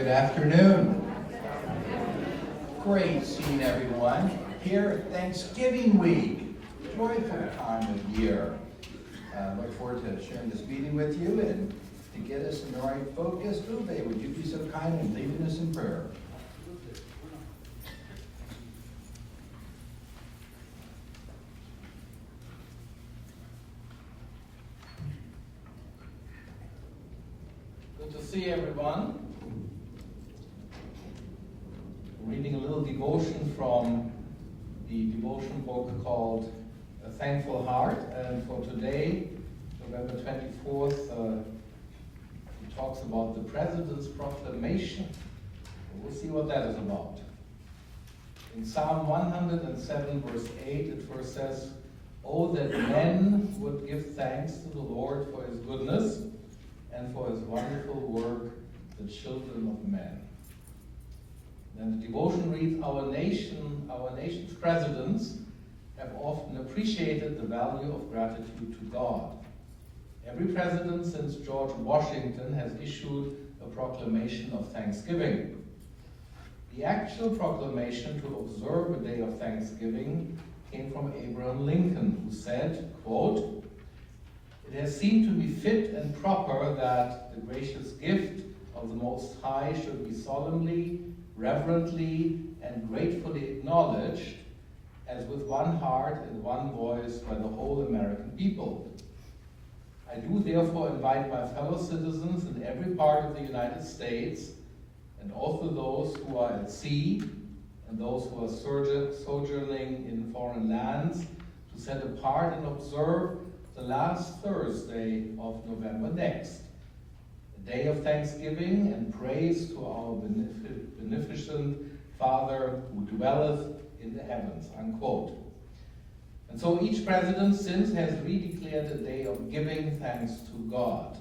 Good afternoon. Great seeing everyone here at Thanksgiving week. Joyful time of year. Look forward to sharing this meeting with you, and to get us in the right focus, Uwe, would you be so kind in leading us in prayer? Good to see everyone. Reading a little devotion from the devotion book called A Thankful Heart, and for today, November 24th, it talks about the President's Proclamation. We'll see what that is about. In Psalm 107, verse 8, it first says, "Oh, that men would give thanks to the Lord for his goodness and for his wonderful work, the children of men." Then the devotion reads, our nation's presidents have often appreciated the value of gratitude to God. Every president since George Washington has issued a proclamation of thanksgiving. The actual proclamation to observe a day of thanksgiving came from Abraham Lincoln, who said, quote, "It has seemed to be fit and proper that the gracious gift of the Most High should be solemnly, reverently, and gratefully acknowledged, as with one heart and one voice by the whole American people. I do therefore invite my fellow citizens in every part of the United States, and also those who are at sea, and those who are sojourning in foreign lands, to set apart and observe the last Thursday of November next, a day of thanksgiving and praise to our beneficent Father who dwelleth in the heavens," unquote. And so each president since has redeclared a day of giving thanks to God.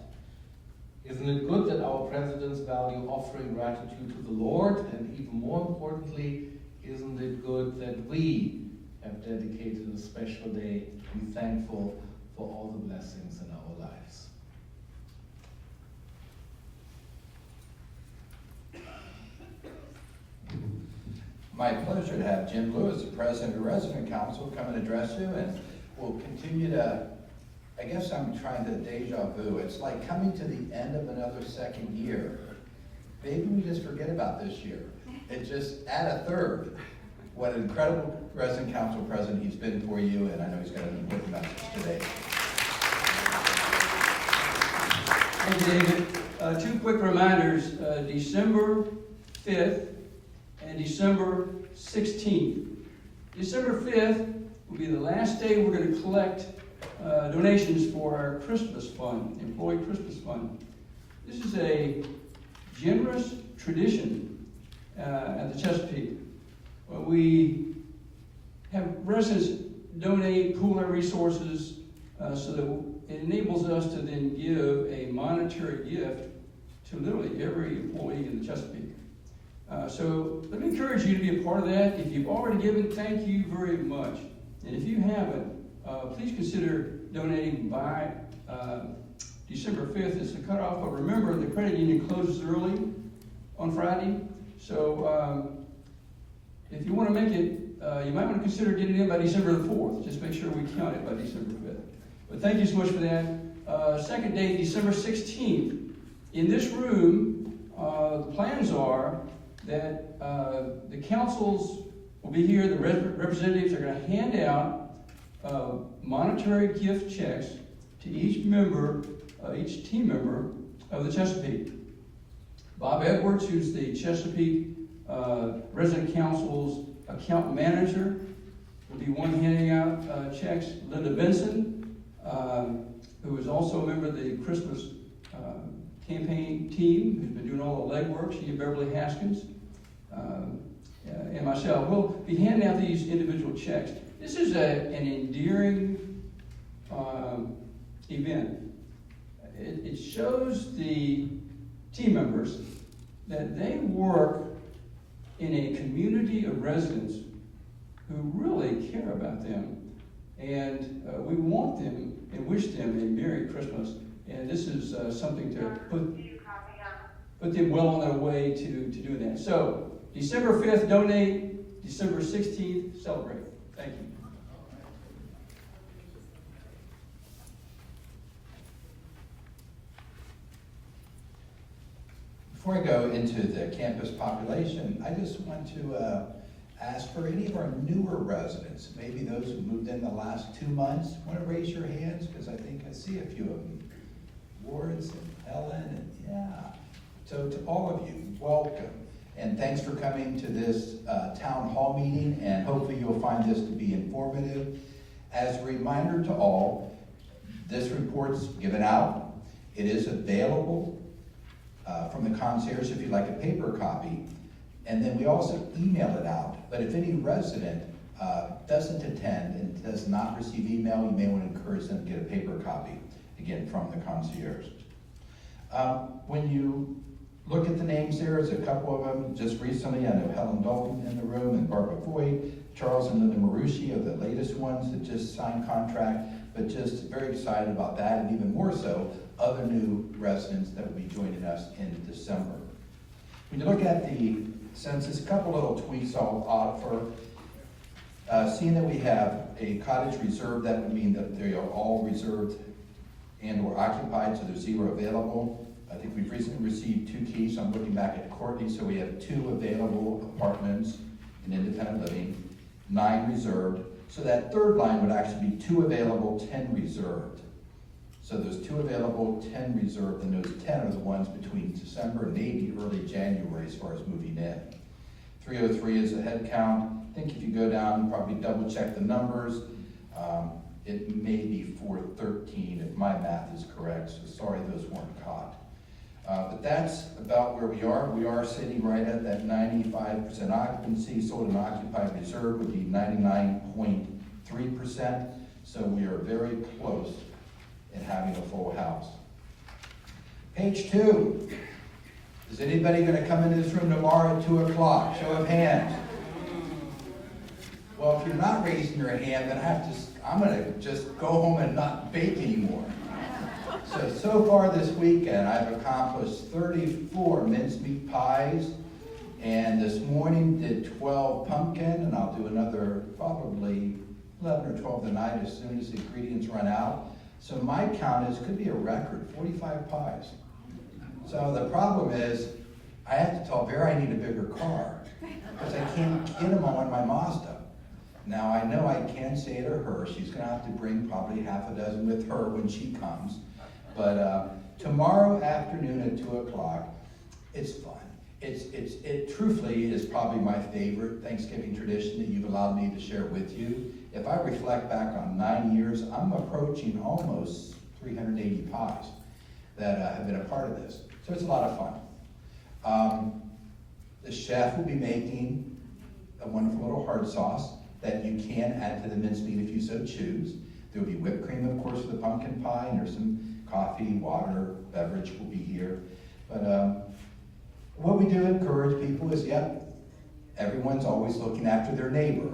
Isn't it good that our presidents value offering gratitude to the Lord? And even more importantly, isn't it good that we have dedicated a special day to be thankful for all the blessings in our lives? My pleasure to have Jim Lewis, the President of the Resident Council, come and address you, and we'll continue to, I guess I'm trying to deja vu. It's like coming to the end of another second year. Maybe we just forget about this year. It just add a third. What an incredible Resident Council President he's been for you, and I know he's got an important message today. Thank you, David. Two quick reminders. December 5th and December 16th. December 5th will be the last day we're going to collect donations for our Christmas fund, Employee Christmas Fund. This is a generous tradition at the Chesapeake. We have residents donate, pool our resources, so that it enables us to then give a monetary gift to literally every employee in the Chesapeake. So let me encourage you to be a part of that. If you've already given, thank you very much. And if you haven't, please consider donating by December 5th. It's the cutoff, but remember the credit union closes early on Friday. So if you want to make it, you might want to consider getting in by December the 4th. Just make sure we count it by December 5th. But thank you so much for that. Second day, December 16th. In this room, the plans are that the councils will be here. The representatives are going to hand out monetary gift checks to each member, each team member of the Chesapeake. Bob Edwards, who's the Chesapeake Resident Council's account manager, will be one handing out checks. Linda Benson, who is also a member of the Christmas campaign team, who's been doing all the legwork, she and Beverly Haskins, and myself, will be handing out these individual checks. This is an endearing event. It shows the team members that they work in a community of residents who really care about them, and we want them and wish them a Merry Christmas. And this is something to put put them well on their way to do that. So, December 5th, donate. December 16th, celebrate. Thank you. Before I go into the campus population, I just want to ask for any of our newer residents, maybe those who moved in the last 2 months, want to raise your hands, because I think I see a few of them. Lawrence and Helen, and yeah. So to all of you, welcome. And thanks for coming to this town hall meeting, and hopefully you'll find this to be informative. As a reminder to all, this report's given out. It is available from the concierge if you'd like a paper copy. And then we also email it out. But if any resident doesn't attend and does not receive email, you may want to encourage them to get a paper copy, again, from the concierge. When you look at the names there's a couple of them. Just recently, I know Helen Dalton in the room and Barbara Voigt, Charles and Linda Marucci are the latest ones that just signed contract, but just very excited about that, and even more so, other new residents that will be joining us in December. When you look at the census, a couple little tweaks I'll offer. Seeing that we have a cottage reserve, that would mean that they are all reserved and or occupied, so there's 0 available. I think we've recently received 2 keys. I'm looking back at Courtney, so we have 2 available apartments in independent living, 9 reserved. So that third line would actually be 2 available, 10 reserved. So there's 2 available, 10 reserved, and those 10 are the ones between December and maybe early January as far as moving in. 303 is a head count. I think if you go down, probably double check the numbers. It may be 413 if my math is correct, so sorry those weren't caught. But that's about where we are. We are sitting right at that 95% occupancy. Sold and occupied reserve would be 99.3%. So we are very close in having a full house. Page 2. Is anybody going to come into this room tomorrow at 2 o'clock? Show of hands. Well, if you're not raising your hand, then I'm going to just go home and not bake anymore. So far this weekend, I've accomplished 34 mincemeat pies, and this morning did 12 pumpkin, and I'll do another probably 11 or 12 tonight as soon as the ingredients run out. So my count could be a record, 45 pies. So the problem is, I have to tell Vera I need a bigger car, because I can't get them all in my Mazda. Now I know I can say to her, she's gonna have to bring probably half a dozen with her when she comes. But tomorrow afternoon at 2 o'clock, it's fun. It truthfully is probably my favorite Thanksgiving tradition that you've allowed me to share with you. If I reflect back on 9 years, I'm approaching almost 380 pies that have been a part of this. So it's a lot of fun. The chef will be making a wonderful little hard sauce that you can add to the mincemeat if you so choose. There will be whipped cream, of course, for the pumpkin pie, and there's some coffee, water, beverage will be here. But what we do encourage people is, everyone's always looking after their neighbor.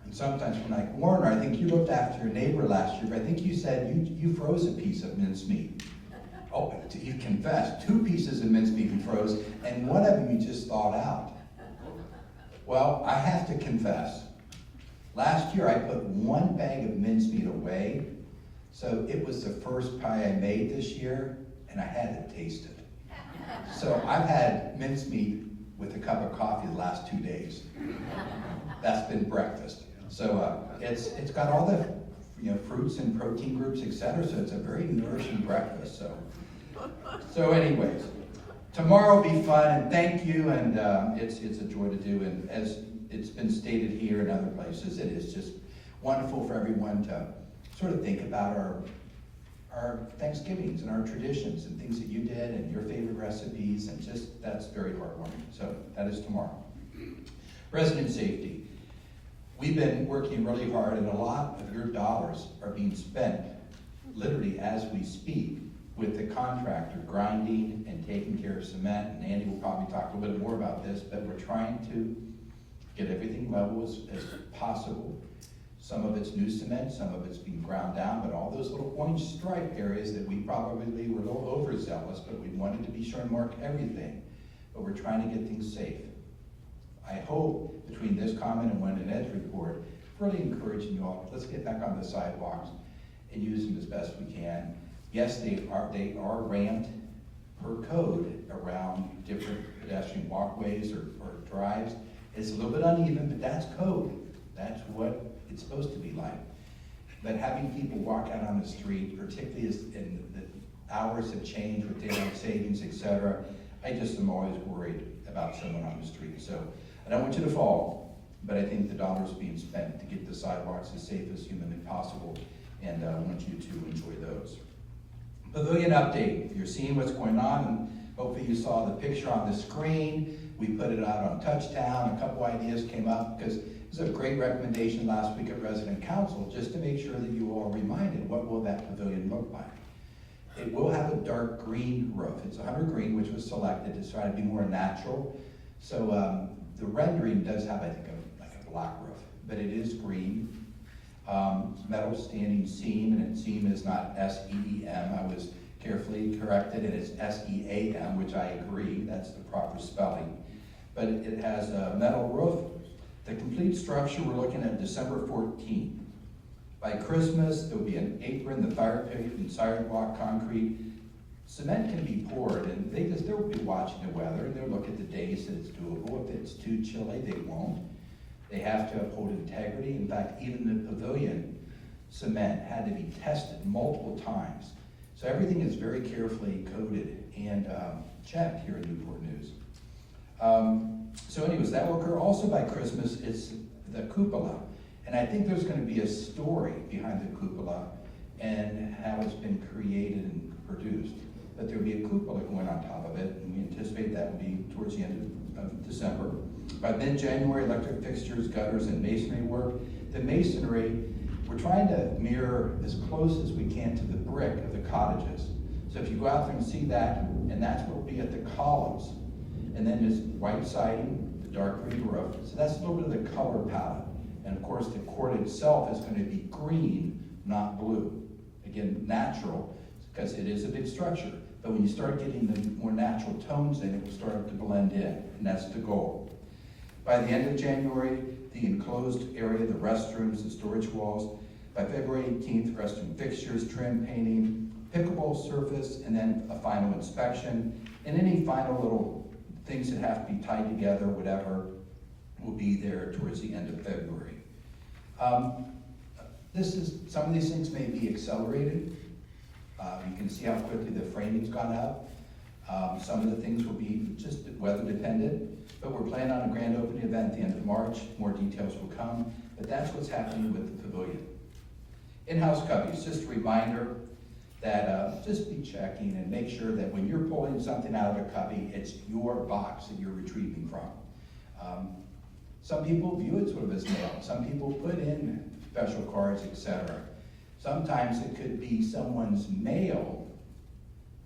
And sometimes when like, Warner, I think you looked after your neighbor last year, but I think you said you froze a piece of mincemeat. Oh, you confessed, 2 pieces of mincemeat you froze, and one of them you just thawed out. Well, I have to confess, last year I put 1 bag of mincemeat away, so it was the first pie I made this year, and I had to taste it. So I've had mincemeat with a cup of coffee the last 2 days. That's been breakfast. So it's got all the fruits and protein groups, etc. So it's a very nourishing breakfast. So anyways, tomorrow will be fun, and thank you, and it's a joy to do. And as it's been stated here and other places, it is just wonderful for everyone to sort of think about our Thanksgivings and our traditions and things that you did and your favorite recipes, and just that's very heartwarming. So that is tomorrow. Resident safety. We've been working really hard, and a lot of your dollars are being spent literally as we speak with the contractor grinding and taking care of cement. And Andy will probably talk a little bit more about this, but we're trying to get everything level as possible Some of it's new cement, some of it's being ground down, but all those little orange stripe areas that we probably were a little overzealous, but we wanted to be sure and mark everything. But we're trying to get things safe. I hope between this comment and one in Ed's report, really encouraging you all, let's get back on the sidewalks and use them as best we can. Yes, they are ramped per code around different pedestrian walkways or drives. It's a little bit uneven, but that's code. That's what it's supposed to be like. But having people walk out on the street, particularly as in the hours have changed with daylight savings, etc., I just am always worried about someone on the street. So I don't want you to fall, but I think the dollars being spent to get the sidewalks as safe as humanly possible, and I want you to enjoy those. Pavilion update. You're seeing what's going on, and hopefully you saw the picture on the screen. We put it out on Touchdown. A couple ideas came up because it was a great recommendation last week at Resident Council, just to make sure that you all are reminded, what will that pavilion look like? It will have a dark green roof. It's a hunter green, which was selected to try to be more natural. So the rendering does have, I think, like a black roof, but it is green. Metal standing seam, and its seam is not S-E-E-M. I was carefully corrected, and it's S-E-A-M, which I agree, that's the proper spelling. But it has a metal roof. The complete structure, we're looking at December 14th. By Christmas, there'll be an apron, the fire pit, and sidewalk concrete. Cement can be poured, and they'll be watching the weather, and they'll look at the days that it's doable. If it's too chilly, they won't. They have to uphold integrity. In fact, even the pavilion cement had to be tested multiple times. So everything is very carefully coded and checked here in Newport News. So anyways, that will occur. Also by Christmas, it's the cupola. And I think there's going to be a story behind the cupola and how it's been created and produced. But there'll be a cupola going on top of it, and we anticipate that will be towards the end of December. By mid-January, electric fixtures, gutters, and masonry work. The masonry, we're trying to mirror as close as we can to the brick of the cottages. So if you go out there and see that, and that's what will be at the columns. And then there's white siding, the dark green roof. So that's a little bit of the color palette. And of course, the court itself is going to be green, not blue. Again, natural, because it is a big structure. But when you start getting the more natural tones in, it will start to blend in, and that's the goal. By the end of January, the enclosed area, the restrooms, the storage walls. By February 18th, restroom fixtures, trim, painting, pickleball surface, and then a final inspection. And any final little things that have to be tied together, whatever, will be there towards the end of February. Some of these things may be accelerated. You can see how quickly the framing's gone up. Some of the things will be just weather dependent, but we're planning on a grand opening event at the end of March. More details will come, but that's what's happening with the pavilion. In-house cubbies, just a reminder that just be checking and make sure that when you're pulling something out of a cubby, it's your box that you're retrieving from. Some people view it sort of as mail. Some people put in special cards, etc. Sometimes it could be someone's mail,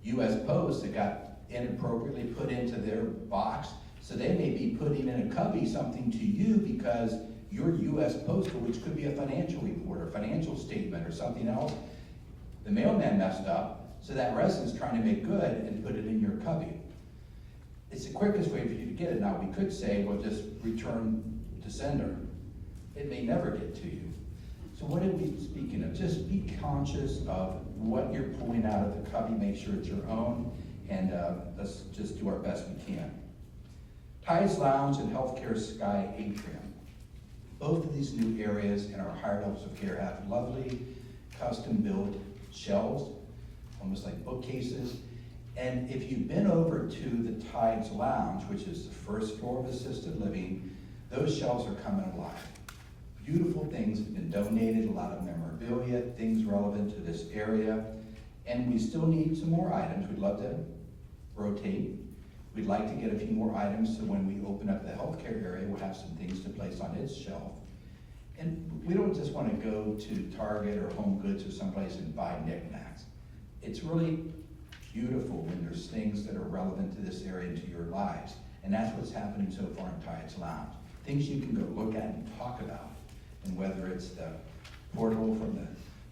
U.S. Post, that got inappropriately put into their box. So they may be putting in a cubby something to you because your U.S. Postal, which could be a financial report or financial statement or something else, the mailman messed up, so that resident's trying to make good and put it in your cubby. It's the quickest way for you to get it. Now, we could say, well, just return to sender. It may never get to you. So what are we speaking of? Just be conscious of what you're pulling out of the cubby. Make sure it's your own, and let's just do our best we can. Tides Lounge and Healthcare Sky Atrium. Both of these new areas in our higher levels of care have lovely custom-built shelves, almost like bookcases. And if you've been over to the Tides Lounge, which is the first floor of assisted living, those shelves are coming alive. Beautiful things have been donated, a lot of memorabilia, things relevant to this area. And we still need some more items. We'd love to rotate. We'd like to get a few more items so when we open up the healthcare area, we'll have some things to place on its shelf. And we don't just want to go to Target or Home Goods or someplace and buy knickknacks. It's really beautiful when there's things that are relevant to this area and to your lives. And that's what's happening so far in Tides Lounge. Things you can go look at and talk about. And whether it's the portal from the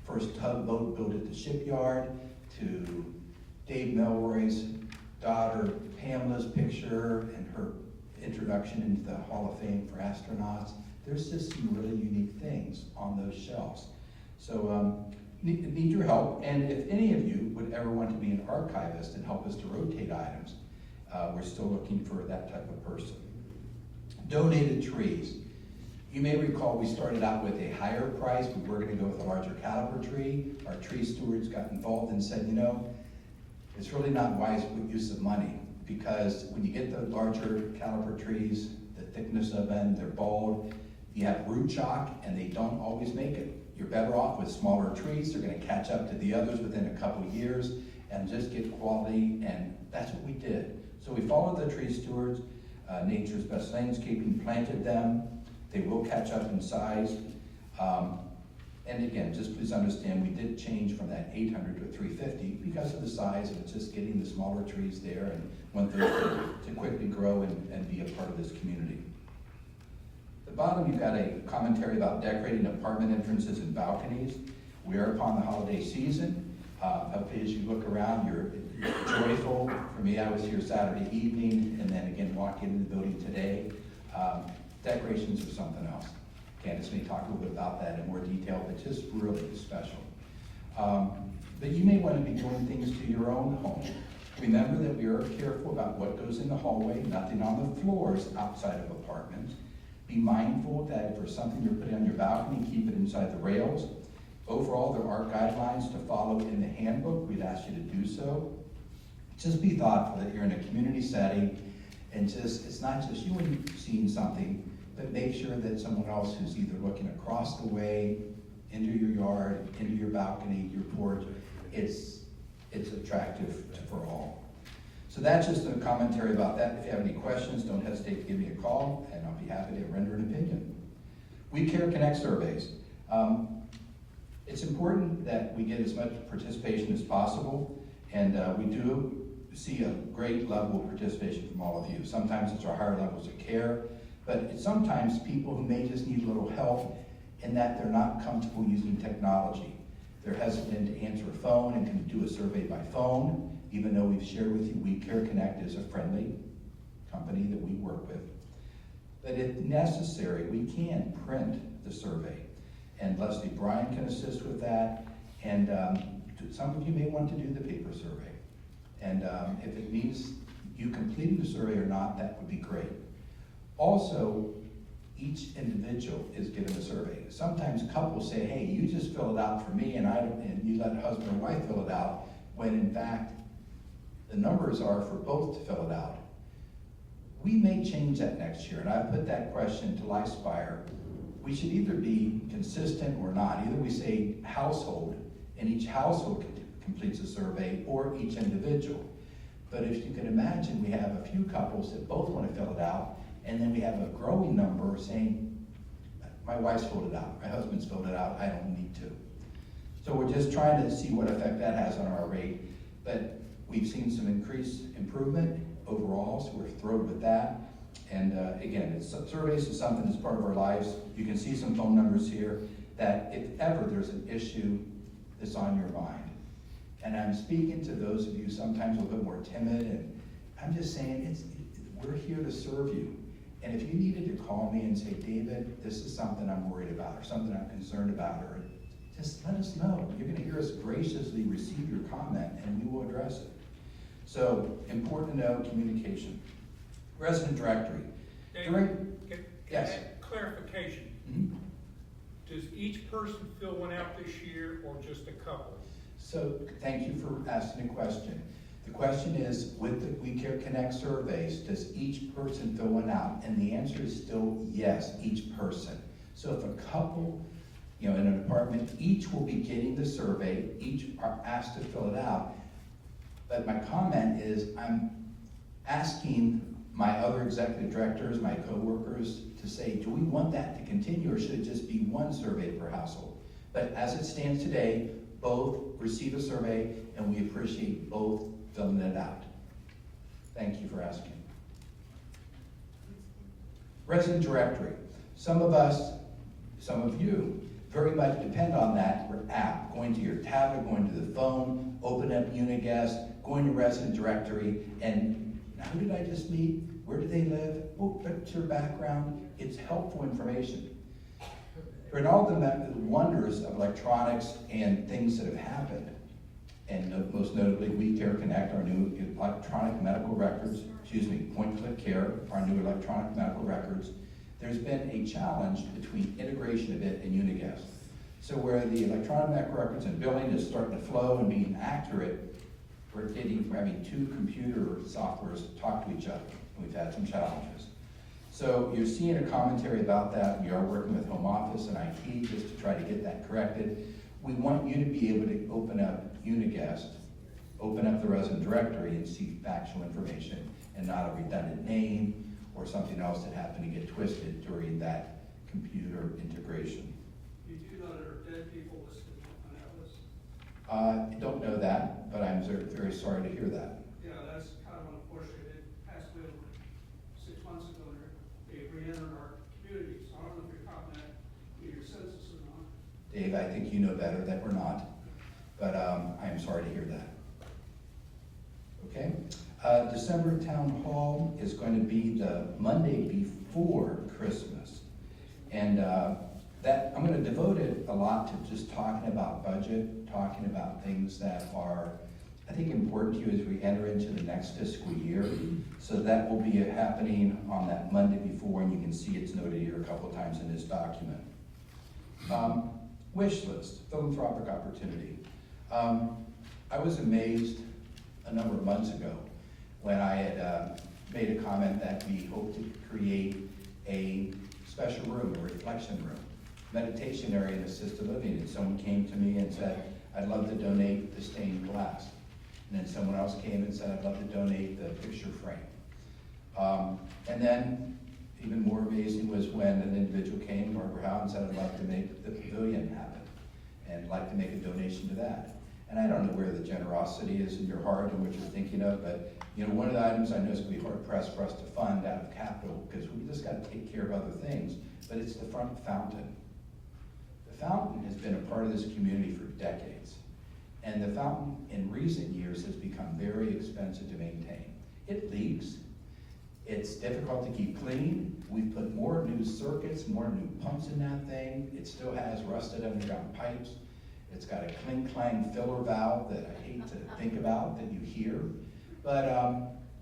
first tugboat built at the shipyard, to Dave Melroy's daughter Pamela's picture and her introduction into the Hall of Fame for astronauts, there's just some really unique things on those shelves. So need your help, and if any of you would ever want to be an archivist and help us to rotate items, we're still looking for that type of person. Donated trees. You may recall we started out with a higher price. We were going to go with a larger caliber tree. Our tree stewards got involved and said, you know, it's really not wise use of money, because when you get the larger caliber trees, the thickness of them, they're bald, you have root shock, and they don't always make it. You're better off with smaller trees. They're going to catch up to the others within a couple of years and just get quality, and that's what we did. So we followed the tree stewards. Nature's Best Landscaping planted them. They will catch up in size. And again, just please understand, we did change from that 800 to 350 because of the size, and it's just getting the smaller trees there and want those to quickly grow and be a part of this community. At the bottom, you've got a commentary about decorating apartment entrances and balconies. We are upon the holiday season. Hopefully as you look around, you're joyful. For me, I was here Saturday evening, and then again walking into the building today. Decorations are something else. Candace may talk a little bit about that in more detail, but just really special. But you may want to be doing things to your own home. Remember that we are careful about what goes in the hallway, nothing on the floors outside of apartments. Be mindful that if there's something you're putting on your balcony, keep it inside the rails. Overall, there are guidelines to follow in the handbook. We'd ask you to do so. Just be thoughtful that you're in a community setting, and it's not just you and seeing something, but make sure that someone else who's either looking across the way, into your yard, into your balcony, your porch, it's attractive for all. So that's just a commentary about that. If you have any questions, don't hesitate to give me a call, and I'll be happy to render an opinion. We Care Connect surveys. It's important that we get as much participation as possible, and we do see a great level of participation from all of you. Sometimes it's our higher levels of care, but it's sometimes people who may just need a little help in that they're not comfortable using technology. They're hesitant to answer a phone and can do a survey by phone, even though we've shared with you We Care Connect is a friendly company that we work with. But if necessary, we can print the survey. And Leslie Bryan can assist with that. And some of you may want to do the paper survey. And if it means you completing the survey or not, that would be great. Also, each individual is given a survey. Sometimes couples say, hey, you just fill it out for me, and you let husband or wife fill it out, when in fact, the numbers are for both to fill it out. We may change that next year, and I've put that question to Lifespire. We should either be consistent or not. Either we say household, and each household completes a survey, or each individual. But if you can imagine, we have a few couples that both want to fill it out, and then we have a growing number saying, my wife's filled it out, my husband's filled it out, I don't need to. So we're just trying to see what effect that has on our rate. But we've seen some increased improvement overall, so we're thrilled with that. And again, surveys is something that's part of our lives. You can see some phone numbers here that if ever there's an issue that's on your mind. And I'm speaking to those of you sometimes a little bit more timid, and I'm just saying we're here to serve you. And if you needed to call me and say, David, this is something I'm worried about, or something I'm concerned about, or just let us know. You're going to hear us graciously receive your comment, and we will address it. So, important to know communication. Resident directory. David, Yes. can I add clarification? Mm-hmm. Does each person fill one out this year, or just a couple? So, thank you for asking the question. The question is, with the We Care Connect surveys, does each person fill one out? And the answer is still yes, each person. So if a couple, in an apartment, each will be getting the survey, each are asked to fill it out. But my comment is, I'm asking my other executive directors, my coworkers, to say, do we want that to continue, or should it just be one survey per household? But as it stands today, both receive a survey, and we appreciate both filling it out. Thank you for asking. Resident directory. Some of us some of you very much depend on that app, going to your tablet, going to the phone, open up Uniguest, going to resident directory, and who did I just meet? Where do they live? What's your background? It's helpful information. In all the wonders of electronics and things that have happened, and most notably WeCare Connect, our new electronic medical records, Point-Click Care, our new electronic medical records, there's been a challenge between integration of it and Uniguest. So where the electronic medical records and billing is starting to flow and being accurate, we're having two computer softwares talk to each other, and we've had some challenges. So you're seeing a commentary about that. We are working with Home Office and IT just to try to get that corrected. We want you to be able to open up Uniguest, open up the resident directory and see factual information and not a redundant name or something else that happened to get twisted during that computer integration. You do know there are dead people listed on that list? I don't know that, but I'm very sorry to hear that. Yeah, that's kind of unfortunate. It passed away 6 months ago. They re-entered our community, so I don't know if you're counting that in your census or not. Dave, I think you know better that we're not, but I'm sorry to hear that. Okay? December Town Hall is going to be the Monday before Christmas. And that I'm going to devote it a lot to just talking about budget, talking about things that are, I think, important to you as we enter into the next fiscal year. So that will be happening on that Monday before, and you can see it's noted here a couple of times in this document. Wish list, philanthropic opportunity. I was amazed a number of months ago when I had made a comment that we hope to create a special room, a reflection room, meditation area in assisted living. And someone came to me and said, I'd love to donate the stained glass. And then someone else came and said, I'd love to donate the picture frame. And then even more amazing was when an individual came, Barbara Howe, and said, I'd love to make the pavilion happen and like to make a donation to that. And I don't know where the generosity is in your heart and what you're thinking of, but one of the items I know is going to be hard pressed for us to fund out of capital because we just got to take care of other things, but it's the front fountain. The fountain has been a part of this community for decades. And the fountain in recent years has become very expensive to maintain. It leaks. It's difficult to keep clean. We've put more new circuits, more new pumps in that thing. It still has rusted underground pipes. It's got a cling-clang filler valve that I hate to think about that you hear. But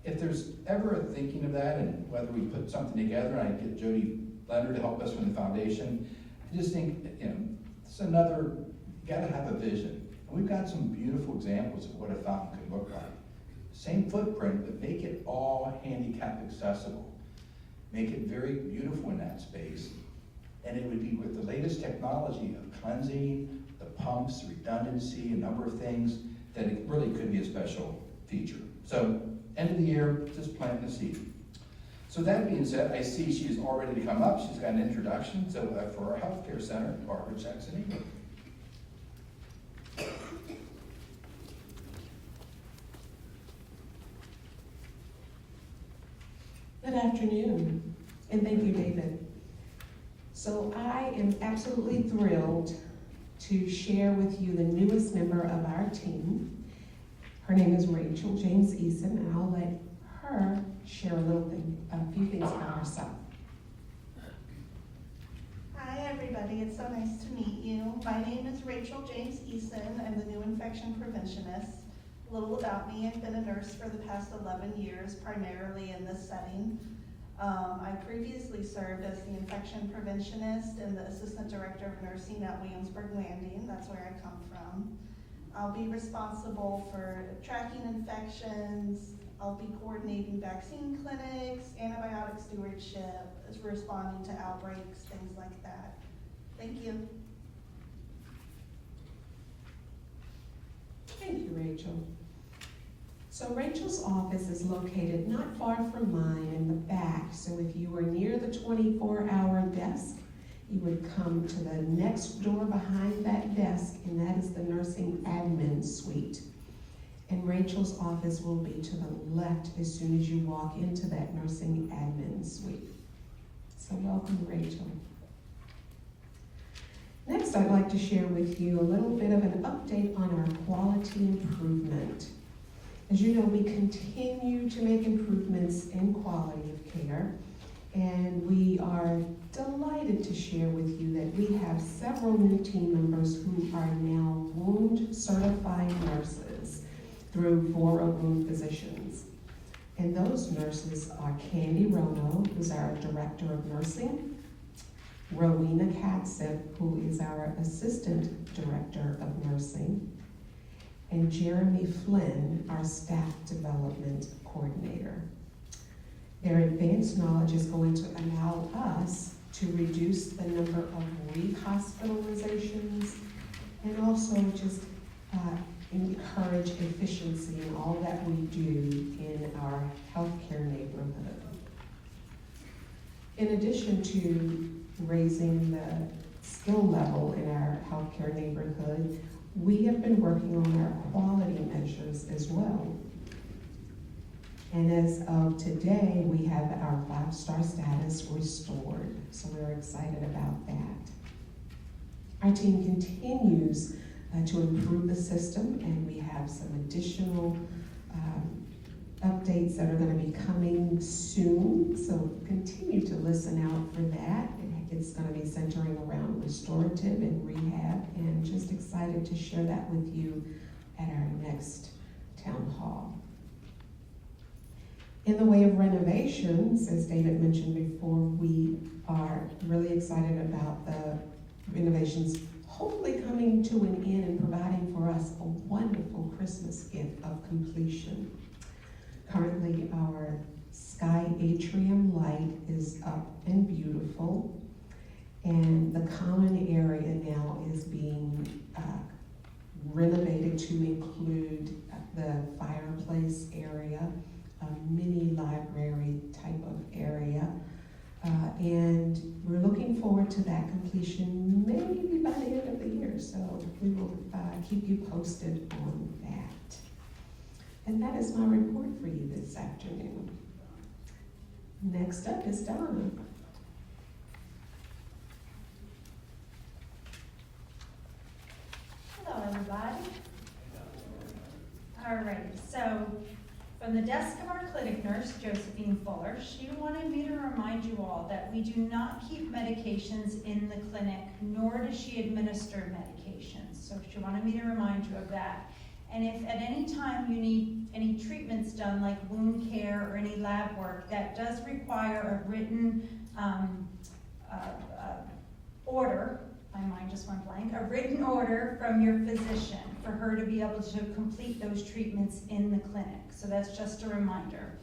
if there's ever a thinking of that and whether we put something together, and I get Jody Leonard to help us from the foundation, I just think, it's another, you gotta have a vision. And we've got some beautiful examples of what a fountain could look like. Same footprint, but make it all handicap accessible. Make it very beautiful in that space. And it would be with the latest technology of cleansing, the pumps, redundancy, a number of things, that it really could be a special feature. So, end of the year, just planting a seed. So that being said, I see she's all ready to come up. She's got an introduction. So for our healthcare center, Barbara Jackson Ingram. Good afternoon, and thank you, David. So I am absolutely thrilled to share with you the newest member of our team. Her name is Rachel James Eason, and I'll let her share a few things about herself. Hi everybody, it's so nice to meet you. My name is Rachel James Eason. I'm the new infection preventionist. A little about me, I've been a nurse for the past 11 years, primarily in this setting. I previously served as the infection preventionist and the assistant director of nursing at Williamsburg Landing. That's where I come from. I'll be responsible for tracking infections. I'll be coordinating vaccine clinics, antibiotic stewardship, responding to outbreaks, things like that. Thank you. Thank you, Rachel. So Rachel's office is located not far from mine in the back. So if you were near the 24-hour desk, you would come to the next door behind that desk, and that is the nursing admin suite. And Rachel's office will be to the left as soon as you walk into that nursing admin suite. So welcome, Rachel. Next, I'd like to share with you a little bit of an update on our quality improvement. As you know, we continue to make improvements in quality of care, and we are delighted to share with you that we have several new team members who are now wound certified nurses through Vora Wound Physicians. And those nurses are Candy Rono, who's our Director of Nursing, Rowena Katzip, who is our Assistant Director of Nursing, and Jeremy Flynn, our Staff Development Coordinator. Their advanced knowledge is going to allow us to reduce the number of rehospitalizations and also just encourage efficiency in all that we do in our healthcare neighborhood. In addition to raising the skill level in our healthcare neighborhood, we have been working on our quality measures as well. And as of today, we have our 5-star status restored, so we're excited about that. Our team continues to improve the system, and we have some additional updates that are going to be coming soon, so continue to listen out for that. It's going to be centering around restorative and rehab, and just excited to share that with you at our next town hall. In the way of renovations, as David mentioned before, we are really excited about the renovations hopefully coming to an end and providing for us a wonderful Christmas gift of completion. Currently, our sky atrium light is up and beautiful, and the common area now is being renovated to include the fireplace area, a mini library type of area, and we're looking forward to that completion maybe by the end of the year, so we will keep you posted on that. And that is my report for you this afternoon. Next up is Donna. Hello, everybody. All right, so from the desk of our clinic nurse, Josephine Fuller, she wanted me to remind you all that we do not keep medications in the clinic, nor does she administer medications. So she wanted me to remind you of that. And if at any time you need any treatments done, like wound care or any lab work, that does require a written order, my mind just went blank, a written order from your physician for her to be able to complete those treatments in the clinic. So that's just a reminder.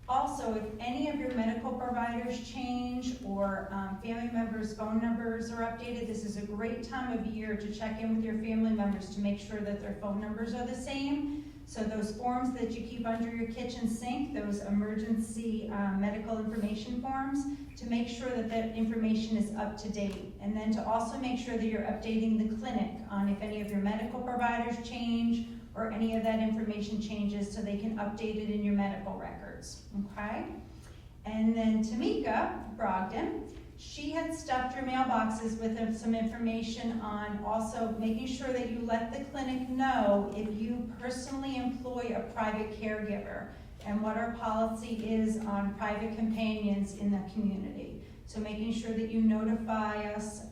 Also, if any of your medical providers change or family members' phone numbers are updated, this is a great time of year to check in with your family members to make sure that their phone numbers are the same. So those forms that you keep under your kitchen sink, those emergency medical information forms, to make sure that that information is up to date. And then to also make sure that you're updating the clinic on if any of your medical providers change or any of that information changes, so they can update it in your medical records, okay? And then Tamika Brogdon, she had stuffed your mailboxes with some information on also making sure that you let the clinic know if you personally employ a private caregiver and what our policy is on private companions in the community. So making sure that you notify us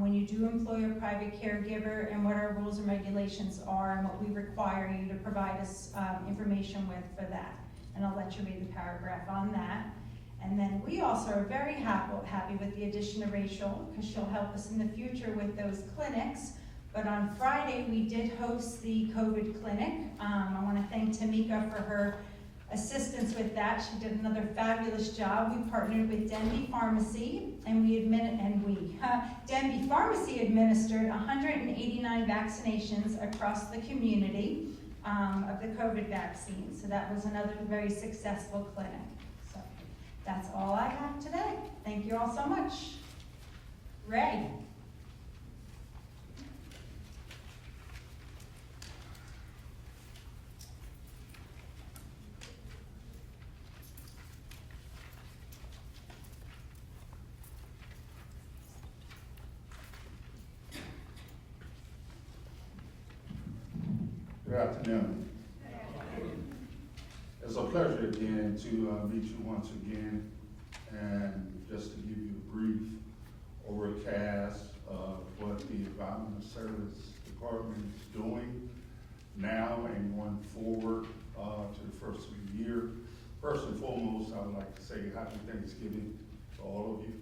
when you do employ a private caregiver and what our rules and regulations are and what we require you to provide us information with for that. And I'll let you read the paragraph on that. And then we also are very happy with the addition of Rachel, because she'll help us in the future with those clinics. But on Friday, we did host the COVID clinic. I want to thank Tamika for her assistance with that. She did another fabulous job. We partnered with Denby Pharmacy, and Denby Pharmacy administered 189 vaccinations across the community of the COVID vaccine. So that was another very successful clinic. So that's all I have today. Thank you all so much. Ray. afternoon. It's a pleasure again to meet you once again, and just to give you a brief overcast of what the Environmental Service Department is doing now and going forward to the first of the year. First and foremost, I would like to say happy Thanksgiving to all of you,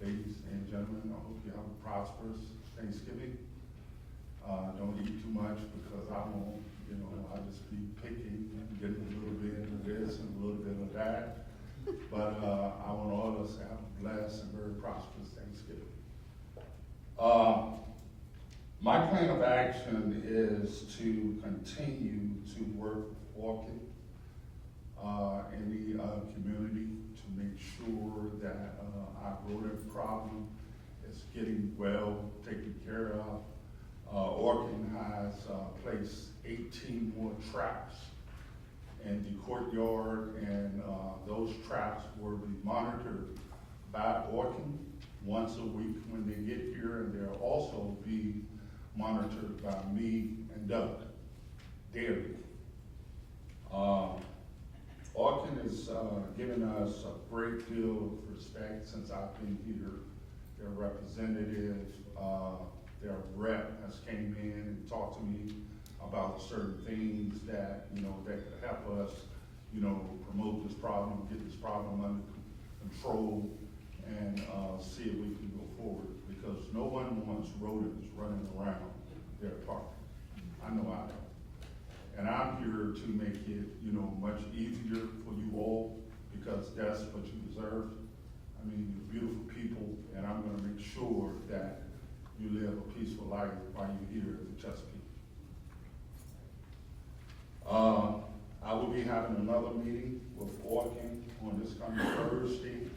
ladies and gentlemen. I hope you have a prosperous Thanksgiving. Don't eat too much because I won't, I'll just be picky and getting a little bit of this and a little bit of that. But I want all of us to have a blessed and very prosperous Thanksgiving. My plan of action is to continue to work with Orchid in the community to make sure that our rodent problem is getting well taken care of. Orchid has placed 18 more traps in the courtyard, and those traps will be monitored by Orchid once a week when they get here, and they'll also be monitored by me and Doug daily. Orchid has given us a great deal of respect since I've been here. Their representative, their rep has came in and talked to me about certain things that, that could help us, promote this problem, get this problem under control, and see if we can go forward. Because no one wants rodents running around their park. I know I don't. And I'm here to make it, much easier for you all, because that's what you deserve. I mean, you're beautiful people, and I'm gonna make sure that you live a peaceful life while you're here in Chesapeake. I will be having another meeting with Orkin on this coming Thursday.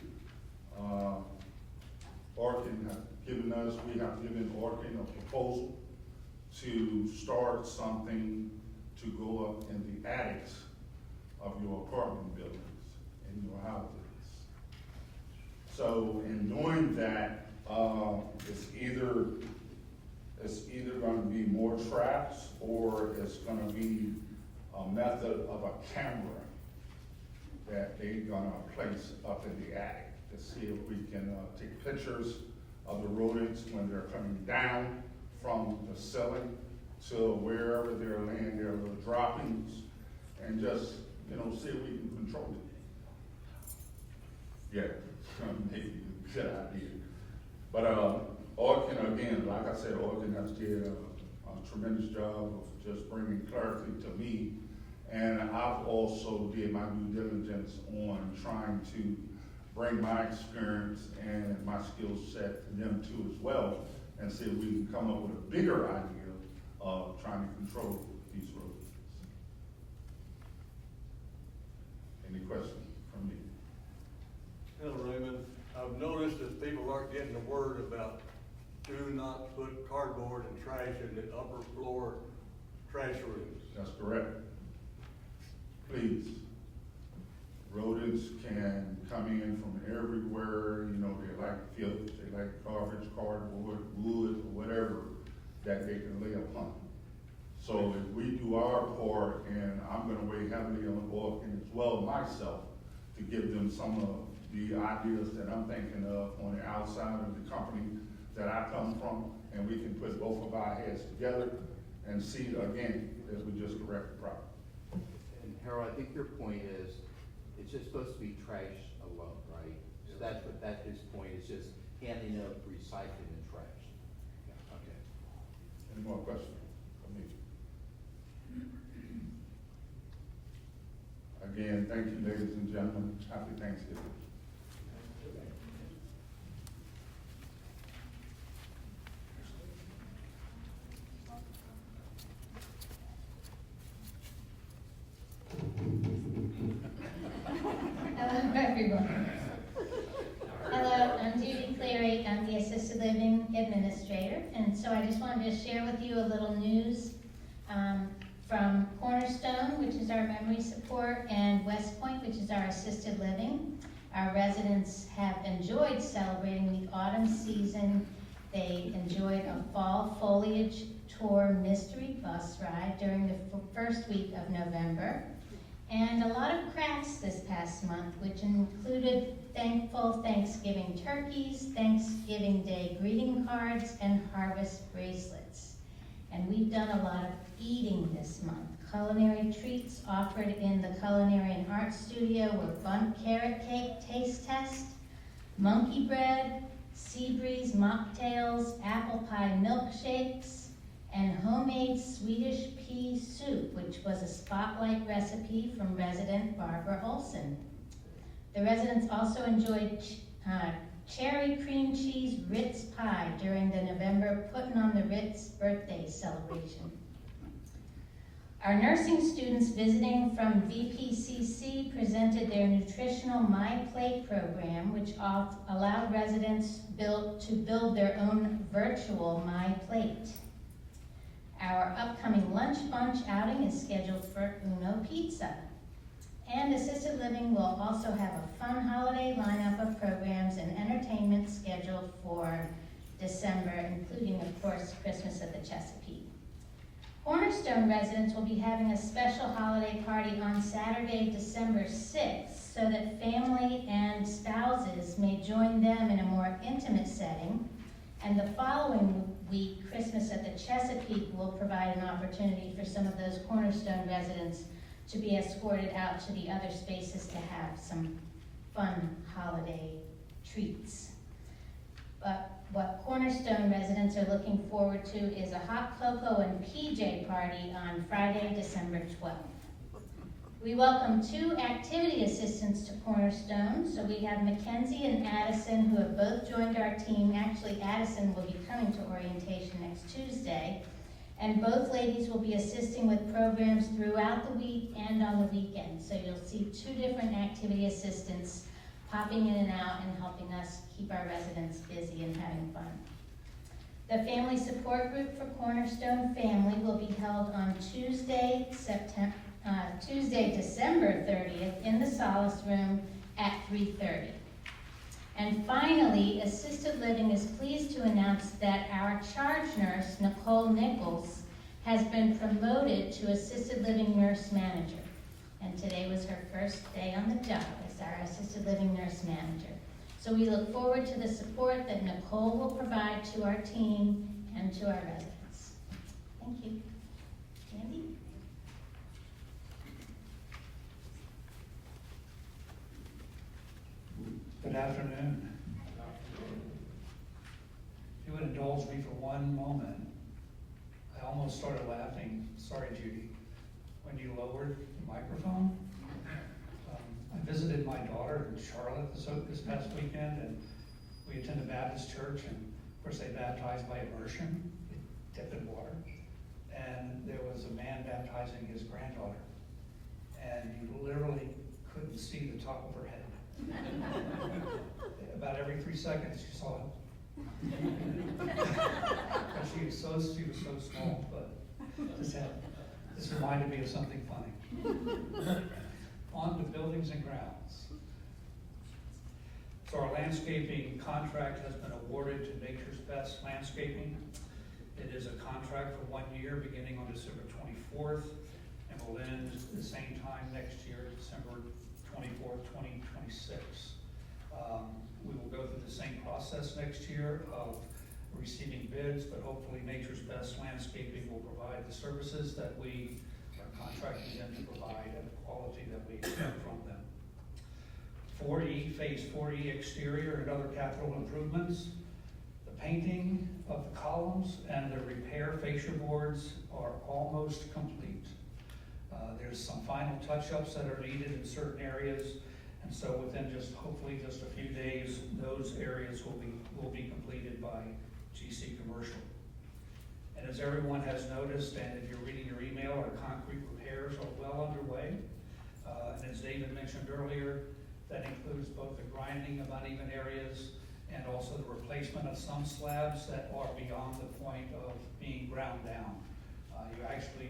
Orkin have given us, we have given Orkin a proposal to start something to go up in the attics of your apartment buildings, in your houses. So in doing that, it's either gonna be more traps, or it's gonna be a method of a camera that they're gonna place up in the attic to see if we can take pictures of the rodents when they're coming down from the ceiling to wherever they're laying their little droppings, and just, see if we can control it. Yeah, maybe a good idea. But Orkin, again, like I said, Orkin has did a tremendous job of just bringing clarity to me, and I've also did my due diligence on trying to bring my experience and my skill set to them too as well, and see if we can come up with a bigger idea of trying to control these rodents. Any questions from me? Hello, Raymond. I've noticed that people aren't getting the word about do not put cardboard and trash in the upper floor trash rooms. That's correct. Please. Rodents can come in from everywhere, they like filth, they like garbage, cardboard, wood, or whatever that they can lay upon. So if we do our part, and I'm gonna weigh heavily on Orkin as well myself, to give them some of the ideas that I'm thinking of on the outside of the company that I come from, and we can put both of our heads together and see again that we just correct the problem. And Harold, I think your point is, it's just supposed to be trash alone, right? So that's his point, it's just handing out recycling and trash. Yeah, okay. Any more questions from me? Again, thank you, ladies and gentlemen. Happy Thanksgiving. Hello, everyone. Hello, I'm Judy Cleary. I'm the Assisted Living Administrator, and so I just wanted to share with you a little news from Cornerstone, which is our memory support, and West Point, which is our assisted living. Our residents have enjoyed celebrating the autumn season They enjoyed a fall foliage tour mystery bus ride during the first week of November, and a lot of crafts this past month, which included thankful Thanksgiving turkeys, Thanksgiving Day greeting cards, and harvest bracelets. And we've done a lot of eating this month. Culinary treats offered in the Culinary and Art Studio were Bundt Carrot Cake Taste Test, monkey bread, sea breeze mocktails, apple pie milkshakes, and homemade Swedish pea soup, which was a spotlight recipe from resident Barbara Olson. The residents also enjoyed cherry cream cheese Ritz pie during the November Puttin' on the Ritz birthday celebration. Our nursing students visiting from VPCC presented their nutritional My Plate program, which allowed residents to build their own virtual My Plate. Our upcoming lunch bunch outing is scheduled for Uno Pizza. And Assisted Living will also have a fun holiday lineup of programs and entertainment scheduled for December, including, of course, Christmas at the Chesapeake. Cornerstone residents will be having a special holiday party on Saturday, December 6th, so that family and spouses may join them in a more intimate setting. And the following week, Christmas at the Chesapeake will provide an opportunity for some of those Cornerstone residents to be escorted out to the other spaces to have some fun holiday treats. But what Cornerstone residents are looking forward to is a hot cocoa and PJ party on Friday, December 12th. We welcome 2 activity assistants to Cornerstone. So we have Mackenzie and Addison, who have both joined our team. Actually, Addison will be coming to orientation next Tuesday. And both ladies will be assisting with programs throughout the week and on the weekend. So you'll see 2 different activity assistants popping in and out and helping us keep our residents busy and having fun. The family support group for Cornerstone Family will be held on Tuesday, December 30th in the Solace Room at 3:30. And finally, Assisted Living is pleased to announce that our charge nurse, Nicole Nichols, has been promoted to Assisted Living Nurse Manager. And today was her first day on the job as our Assisted Living Nurse Manager. So we look forward to the support that Nicole will provide to our team and to our residents. Thank you. Andy? Good afternoon. If you would indulge me for one moment, I almost started laughing, sorry Judy, when you lowered the microphone. I visited my daughter in Charlotte this past weekend, and we attended Baptist church, and of course they baptized by immersion, dip in water, and there was a man baptizing his granddaughter, and you literally couldn't see the top of her head. About every 3 seconds you saw it. She was so small, but this reminded me of something funny. On to buildings and grounds. So our landscaping contract has been awarded to Nature's Best Landscaping. It is a contract for 1 year beginning on December 24th and will end at the same time next year, December 24th, 2026. We will go through the same process next year of receiving bids, but hopefully Nature's Best Landscaping will provide the services that we are contracting them to provide at the quality that we expect from them. 4E, Phase 4E exterior and other capital improvements. The painting of the columns and the repair fascia boards are almost complete. There's some final touch-ups that are needed in certain areas, and so within hopefully just a few days, those areas will be completed by GC Commercial. And as everyone has noticed, and if you're reading your email, our concrete repairs are well underway. And as David mentioned earlier, that includes both the grinding of uneven areas and also the replacement of some slabs that are beyond the point of being ground down. You actually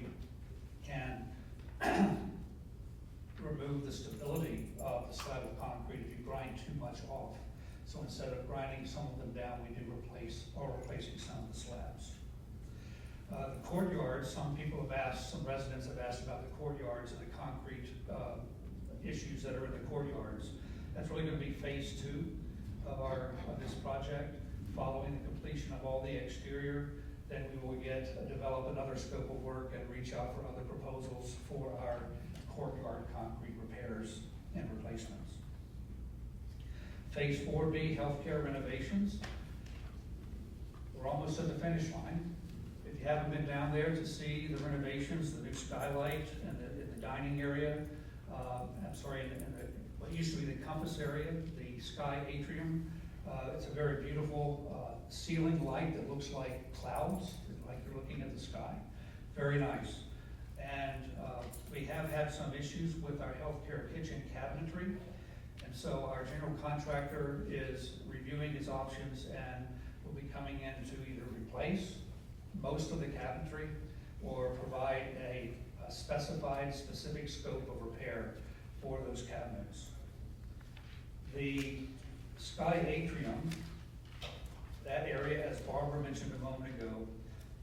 can remove the stability of the slab of concrete if you grind too much off. So instead of grinding some of them down, we do replacing some of the slabs. The courtyards, some residents have asked about the courtyards and the concrete issues that are in the courtyards. That's really gonna be phase 2 of this project. Following the completion of all the exterior, then we will develop another scope of work and reach out for other proposals for our courtyard concrete repairs and replacements. Phase 4B, healthcare renovations. We're almost at the finish line. If you haven't been down there to see the renovations, the new skylight and the dining area, what used to be the Compass area, the Sky Atrium. It's a very beautiful ceiling light that looks like clouds, like you're looking at the sky. Very nice. And we have had some issues with our healthcare kitchen cabinetry. And so our general contractor is reviewing his options and will be coming in to either replace most of the cabinetry or provide a specified specific scope of repair for those cabinets. The Sky Atrium, that area, as Barbara mentioned a moment ago,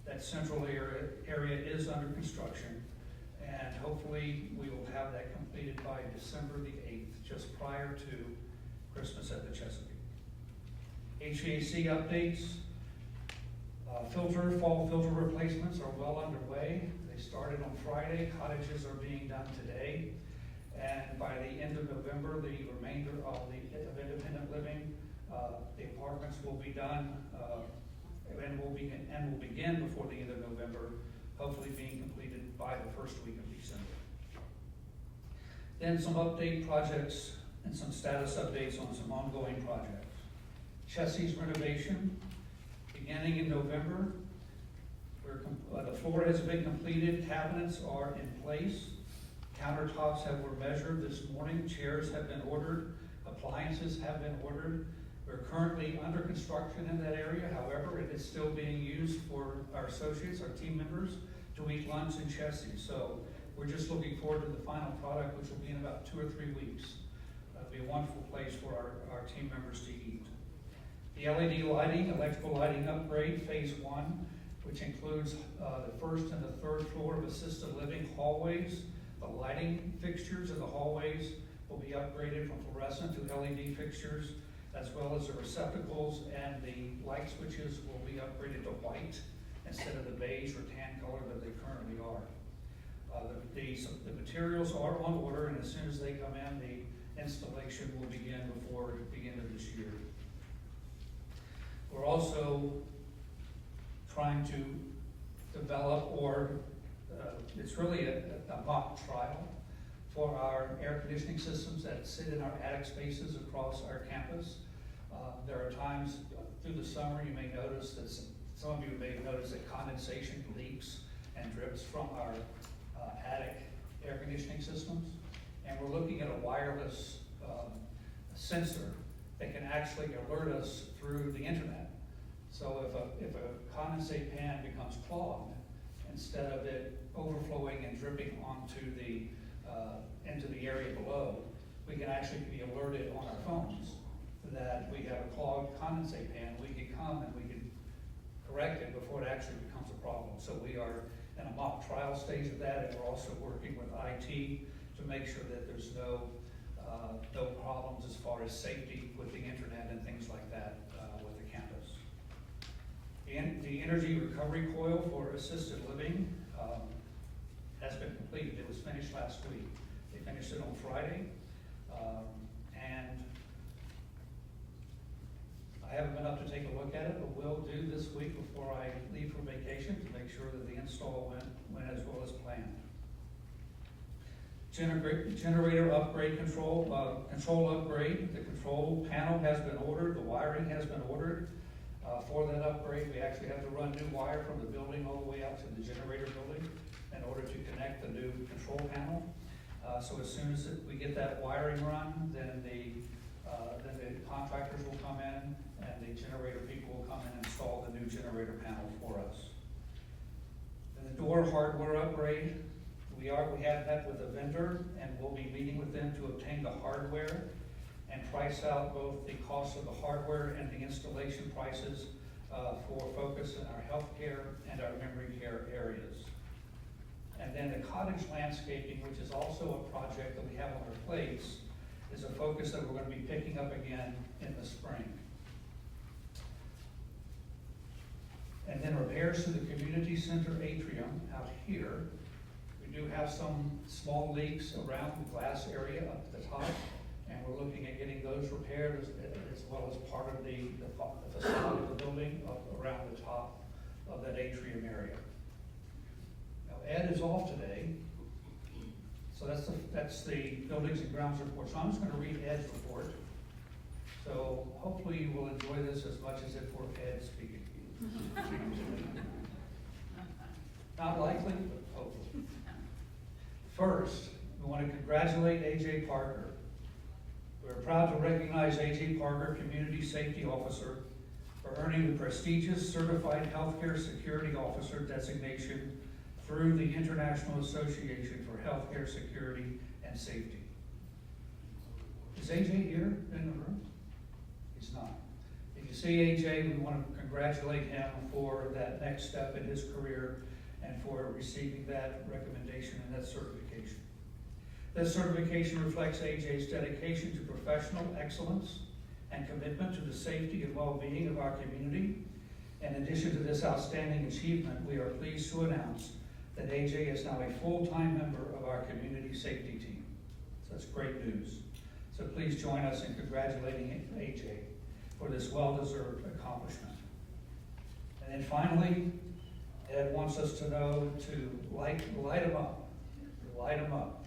that central area is under construction, and hopefully we will have that completed by December the 8th, just prior to Christmas at the Chesapeake. HVAC updates. Fall filter replacements are well underway. They started on Friday. Cottages are being done today. And by the end of November, the remainder of independent living, the apartments will be done and will begin before the end of November, hopefully being completed by the first week of December. Then some update projects and some status updates on some ongoing projects. Chessie's renovation, beginning in November. The floor has been completed, cabinets are in place, countertops were measured this morning, chairs have been ordered, appliances have been ordered. We're currently under construction in that area, however, it is still being used for our associates, our team members, to eat lunch in Chessie. So we're just looking forward to the final product, which will be in about 2 or 3 weeks. It'll be a wonderful place for our team members to eat. The LED lighting, electrical lighting upgrade, phase 1, which includes the first and the third floor of assisted living hallways. The lighting fixtures in the hallways will be upgraded from fluorescent to LED fixtures, as well as the receptacles and the light switches will be upgraded to white instead of the beige or tan color that they currently are. The materials are on order, and as soon as they come in, the installation will begin before the end of this year. We're also trying to develop, it's really a mock trial for our air conditioning systems that sit in our attic spaces across our campus. There are times through the summer you may notice that some of you may have noticed that condensation leaks and drips from our attic air conditioning systems. And we're looking at a wireless sensor that can actually alert us through the internet. So if a condensate pan becomes clogged, instead of it overflowing and dripping onto into the area below, we can actually be alerted on our phones that we have a clogged condensate pan. We can come and we can correct it before it actually becomes a problem. So we are in a mock trial stage of that, and we're also working with IT to make sure that there's no problems as far as safety with the internet and things like that with the campus. The energy recovery coil for assisted living has been completed. It was finished last week. They finished it on Friday. And I haven't been up to take a look at it, but will do this week before I leave for vacation to make sure that the install went as well as planned. Generator upgrade control upgrade. The control panel has been ordered. The wiring has been ordered. For that upgrade, we actually have to run new wire from the building all the way out to the generator building in order to connect the new control panel. So as soon as we get that wiring run, then the contractors will come in and the generator people will come in and install the new generator panel for us. And the door hardware upgrade, we have met with a vendor and we'll be meeting with them to obtain the hardware and price out both the cost of the hardware and the installation prices for focus in our healthcare and our memory care areas. And then the cottage landscaping, which is also a project that we have on our plates, is a focus that we're going to be picking up again in the spring. And then repairs to the community center atrium out here. We do have some small leaks around the glass area up at the top, and we're looking at getting those repaired as well as part of the facade of the building up around the top of that atrium area. Now, Ed is off today, so that's the buildings and grounds report. So I'm just going to read Ed's report. So hopefully you will enjoy this as much as if we're Ed speaking. Not likely, but hopefully. First, we want to congratulate A.J. Parker. We're proud to recognize A.J. Parker, Community Safety Officer, for earning the prestigious Certified Healthcare Security Officer designation through the International Association for Healthcare Security and Safety. Is A.J. here in the room? He's not. If you see A.J., we want to congratulate him for that next step in his career and for receiving that recommendation and that certification. This certification reflects A.J.'s dedication to professional excellence and commitment to the safety and well-being of our community. In addition to this outstanding achievement, we are pleased to announce that A.J. is now a full-time member of our community safety team. So that's great news. So please join us in congratulating A.J. for this well-deserved accomplishment. And then finally, Ed wants us to know to light him up. Light him up.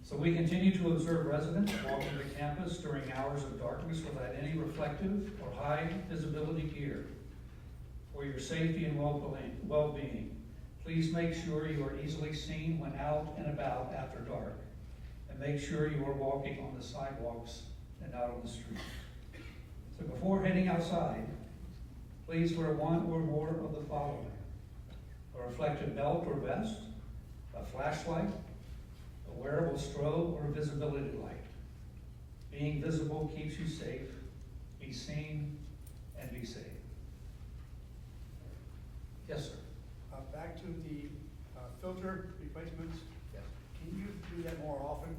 So we continue to observe residents walking the campus during hours of darkness without any reflective or high visibility gear. For your safety and well-being, please make sure you are easily seen when out and about after dark. And make sure you are walking on the sidewalks and out on the street. So before heading outside, please wear one or more of the following: a reflective belt or vest, a flashlight, a wearable strobe or visibility light. Being visible keeps you safe. Be seen and be safe. Yes, sir. Back to the filter replacements. Yes. Can you do that more often?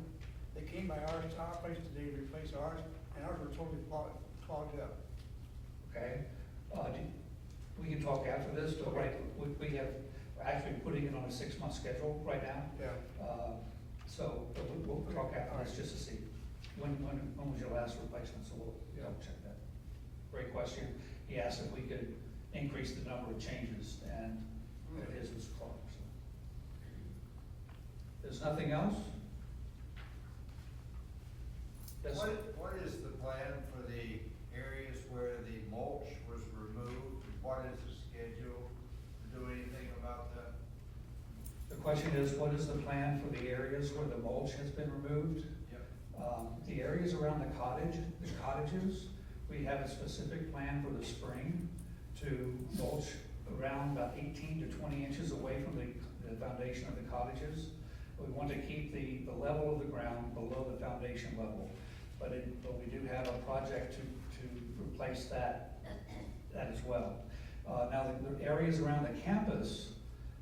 They came by our place today to replace ours, and ours were totally clogged up. Okay. We can talk after this, but right, we have, we're actually putting it on a 6-month schedule right now. Yeah. So we'll talk after this just to see. When was your last replacement? So we'll double check that. Great question. He asked if we could increase the number of changes, and his was clogged. So. There's nothing else? Yes, sir. What is the plan for the areas where the mulch was removed? What is the schedule to do anything about that? The question is, what is the plan for the areas where the mulch has been removed? Yep. The areas around the cottages, we have a specific plan for the spring to mulch around about 18 to 20 inches away from the foundation of the cottages. We want to keep the level of the ground below the foundation level, but we do have a project to replace that as well. Now, the areas around the campus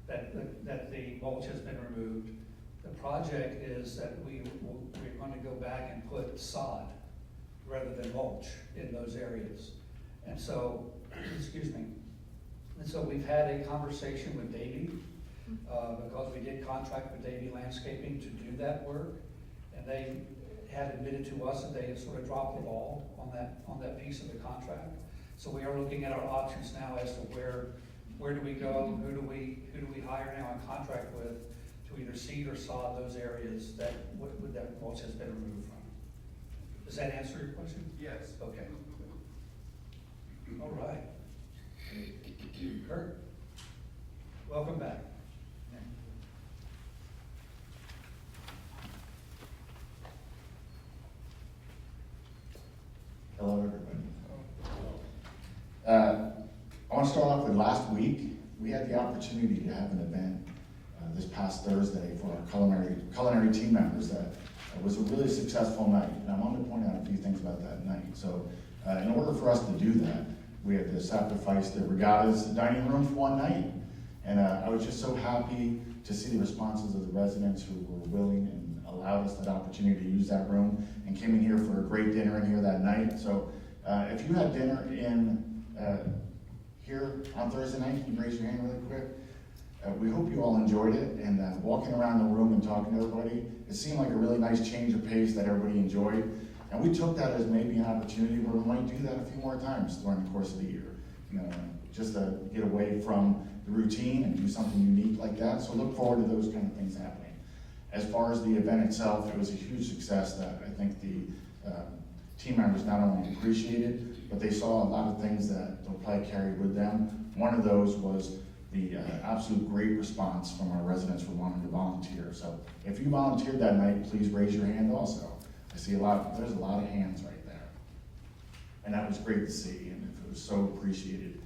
that the mulch has been removed, the project is that we're going to go back and put sod rather than mulch in those areas. And so, excuse me, and so we've had a conversation with Davey, because we did contract with Davey Landscaping to do that work, and they had admitted to us that they had sort of dropped the ball on that piece of the contract. So we are looking at our options now as to where do we go, who do we hire now and contract with to either seed or sod those areas that mulch has been removed from. Does that answer your question? Yes. Okay. All right. Kurt, welcome back. Hello, everybody. I want to start off with last week. We had the opportunity to have an event this past Thursday for our culinary team members. That it was a really successful night, and I wanted to point out a few things about that night. So, in order for us to do that, we had to sacrifice the regattas dining room for one night, and I was just so happy to see the responses of the residents who were willing and allowed us that opportunity to use that room and came in here for a great dinner in here that night. So, if you had dinner in here on Thursday night, can you raise your hand really quick? We hope you all enjoyed it, and walking around the room and talking to everybody, it seemed like a really nice change of pace that everybody enjoyed. And we took that as maybe an opportunity where we might do that a few more times during the course of the year. You know, just to get away from the routine and do something unique like that. So look forward to those kind of things happening. As far as the event itself, it was a huge success that I think the team members not only appreciated, but they saw a lot of things that they'll probably carry with them. One of those was the absolute great response from our residents for wanting to volunteer. So if you volunteered that night, please raise your hand also. I see there's a lot of hands right there. And that was great to see, and it was so appreciated.